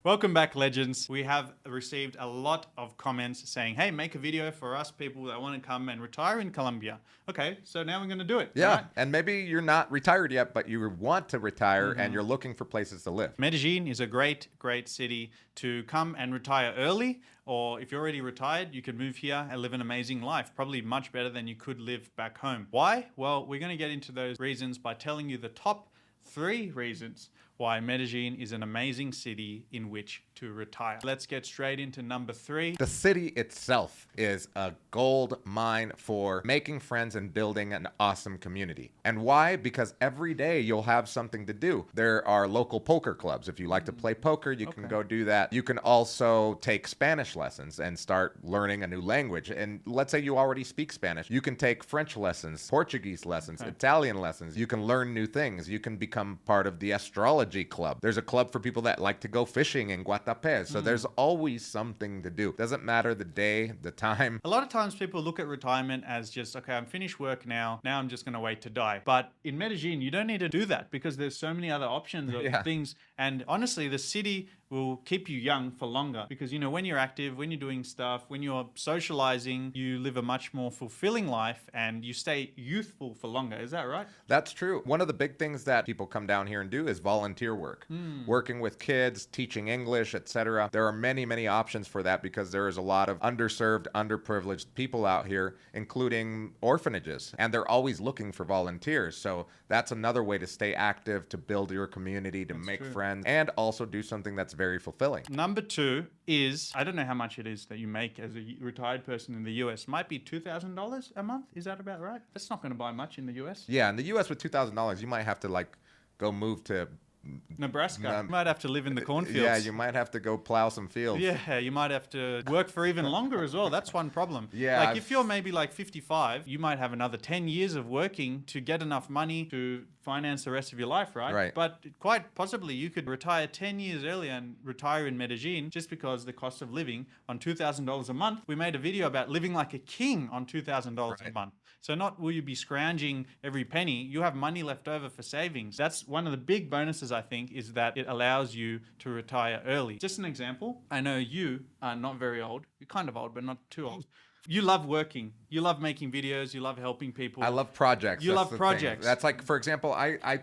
Welcome back, legends. We have received a lot of comments saying, hey, make a video for us people that want to come and retire in Colombia. Okay, so now we're going to do it. Yeah, Right? and maybe you're not retired yet, but you want to retire and you're looking for places to live. Medellin is a great, great city to come and retire early. Or if you're already retired, you can move here and live an amazing life, probably much better than you could live back home. Why? Well, we're going to get into those reasons by telling you the top 3 reasons why Medellin is an amazing city in which to retire. Let's get straight into number 3. The city itself is a gold mine for making friends and building an awesome community. And why? Because every day you'll have something to do. There are local poker clubs. If you like to play poker, you can go do that. You can also take Spanish lessons and start learning a new language. And let's say you already speak Spanish. You can take French lessons, Portuguese lessons, Italian lessons. You can learn new things. You can become part of the astrology club. There's a club for people that like to go fishing in Guatapé. So there's always something to do. Doesn't matter the day, the time. A lot of times people look at retirement as just, okay, I'm finished work now. Now I'm just going to wait to die. But in Medellin, you don't need to do that because there's so many other options of things. And honestly, the city will keep you young for longer because, you know, when you're active, when you're doing stuff, when you're socializing, you live a much more fulfilling life and you stay youthful for longer. Is that right? That's true. One of the big things that people come down here and do is volunteer work. Working with kids, teaching English, etc. There are many, many options for that because there is a lot of underserved, underprivileged people out here, including orphanages, and they're always looking for volunteers. So that's another way to stay active, to build your community, to make friends, and also do something that's very fulfilling. Number 2 is, I don't know how much it is that you make as a retired person in the US. Might be $2,000 a month. Is that about right? That's not going to buy much in the US. Yeah, in the US with $2,000, you might have to go move to Nebraska. You might have to live in the cornfields. Yeah, you might have to go plow some fields. Yeah, you might have to work for even longer as well. That's one problem. Yeah, like if you're maybe like 55, you might have another 10 years of working to get enough money to finance the rest of your life, right? Right. But quite possibly you could retire 10 years earlier and retire in Medellin just because the cost of living on $2,000 a month. We made a video about living like a king on $2,000 a month. So not will you be scrounging every penny, you have money left over for savings. That's one of the big bonuses, I think, is that it allows you to retire early. Just an example, I know you are not very old. You're kind of old, but not too old. You love working. You love making videos. You love helping people. I love projects. You That's love the projects. thing. That's like, for example, I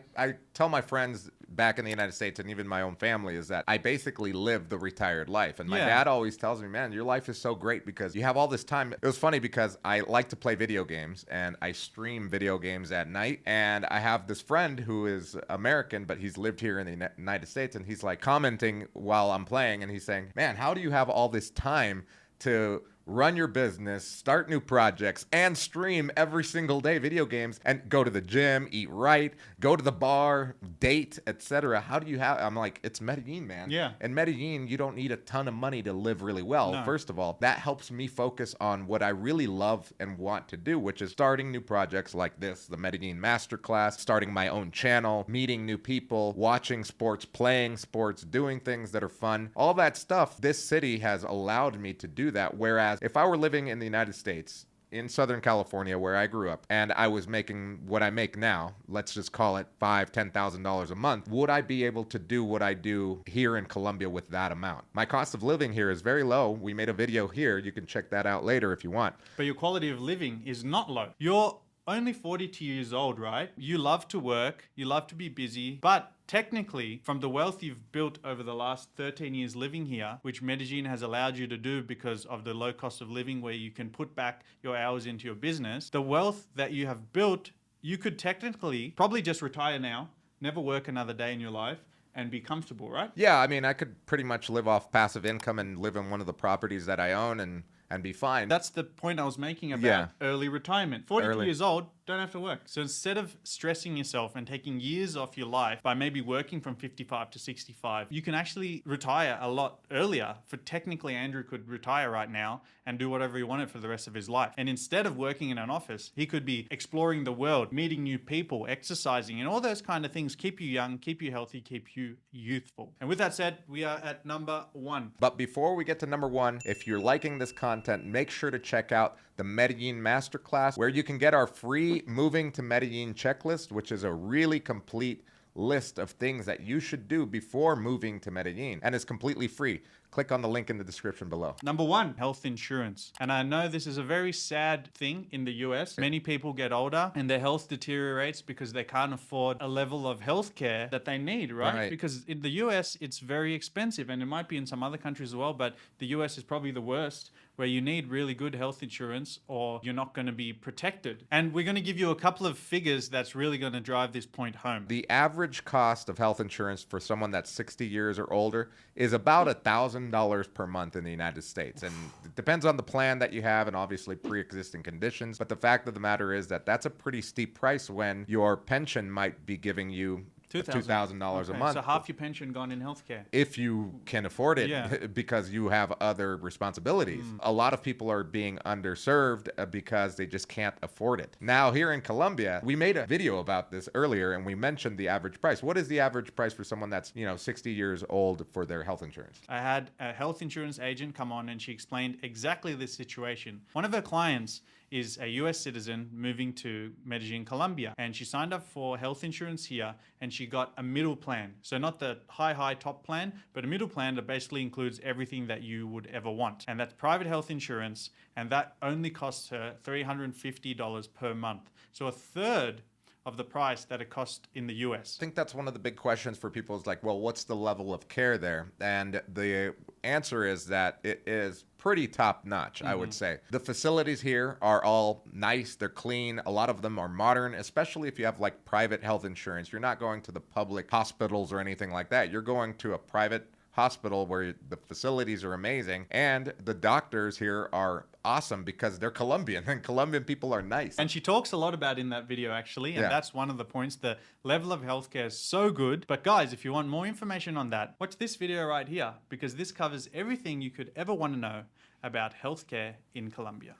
tell my friends back in the United States and even my own family is that I basically live the retired life. And my dad always tells me, man, your life is so great because you have all this time. It was funny because I like to play video games and I stream video games at night. And I have this friend who is American, but he's lived here in the United States. And he's like commenting while I'm playing and he's saying, man, how do you have all this time to run your business, start new projects, and stream every single day video games and go to the gym, eat right, go to the bar, date, etc. How do you have? I'm like, it's Medellin, man. Yeah. In Medellin, you don't need a ton of money to live really well. No. First of all, that helps me focus on what I really love and want to do, which is starting new projects like this, the Medellin Masterclass, starting my own channel, meeting new people, watching sports, playing sports, doing things that are fun. All that stuff, this city has allowed me to do that. Whereas if I were living in the United States, in Southern California, where I grew up, and I was making what I make now, let's just call it $5,000-$10,000 a month, would I be able to do what I do here in Colombia with that amount? My cost of living here is very low. We made a video here. You can check that out later if you want. But your quality of living is not low. You're only 42 years old, right? You love to work. You love to be busy. But technically, from the wealth you've built over the last 13 years living here, which Medellin has allowed you to do because of the low cost of living where you can put back your hours into your business, the wealth that you have built, you could technically probably just retire now, never work another day in your life, and be comfortable, right? Yeah, I mean, I could pretty much live off passive income and live in one of the properties that I own and be fine. That's the point I was making about early retirement. 42 years old, don't have to work. So instead of stressing yourself and taking years off your life by maybe working from 55 to 65, you can actually retire a lot earlier. For technically, Andrew could retire right now and do whatever he wanted for the rest of his life. And instead of working in an office, he could be exploring the world, meeting new people, exercising, and all those kind of things keep you young, keep you healthy, keep you youthful. And with that said, we are at number 1. But before we get to number 1, if you're liking this content, make sure to check out the Medellin Masterclass, where you can get our free Moving to Medellin checklist, which is a really complete list of things that you should do before moving to Medellin, and it's completely free. Click on the link in the description below. Number one, health insurance. And I know this is a very sad thing in the US. Many people get older and their health deteriorates because they can't afford a level of health care that they need, right? Because in the US, it's very expensive, and it might be in some other countries as well, but the US is probably the worst, where you need really good health insurance or you're not going to be protected. And we're going to give you a couple of figures that's really going to drive this point home. The average cost of health insurance for someone that's 60 years or older is about $1,000 per month in the United States. And it depends on the plan that you have and obviously pre-existing conditions. But the fact of the matter is that that's a pretty steep price when your pension might be giving you $2,000 a month. So half your pension gone in healthcare. If you can afford it, because you have other responsibilities. A lot of people are being underserved because they just can't afford it. Now, here in Colombia, we made a video about this earlier, and we mentioned the average price. What is the average price for someone that's, 60 years old for their health insurance? I had a health insurance agent come on, and she explained exactly this situation. One of her clients is a US citizen moving to Medellin, Colombia. And she signed up for health insurance here, and she got a middle plan. So not the high top plan, but a middle plan that basically includes everything that you would ever want. And that's private health insurance, and that only costs her $350 per month. So a third of the price that it cost in the US. I think that's one of the big questions for people is like, well, what's the level of care there? And the answer is that it is pretty top notch, I would say. The facilities here are all nice, they're clean, a lot of them are modern, especially if you have like private health insurance. You're not going to the public hospitals or anything like that. You're going to a private hospital where the facilities are amazing, and the doctors here are awesome because they're Colombian, and Colombian people are nice. And she talks a lot about in that video, actually, and that's one of the points. The level of healthcare is so good. But guys, if you want more information on that, watch this video right here, because this covers everything you could ever want to know about healthcare in Colombia.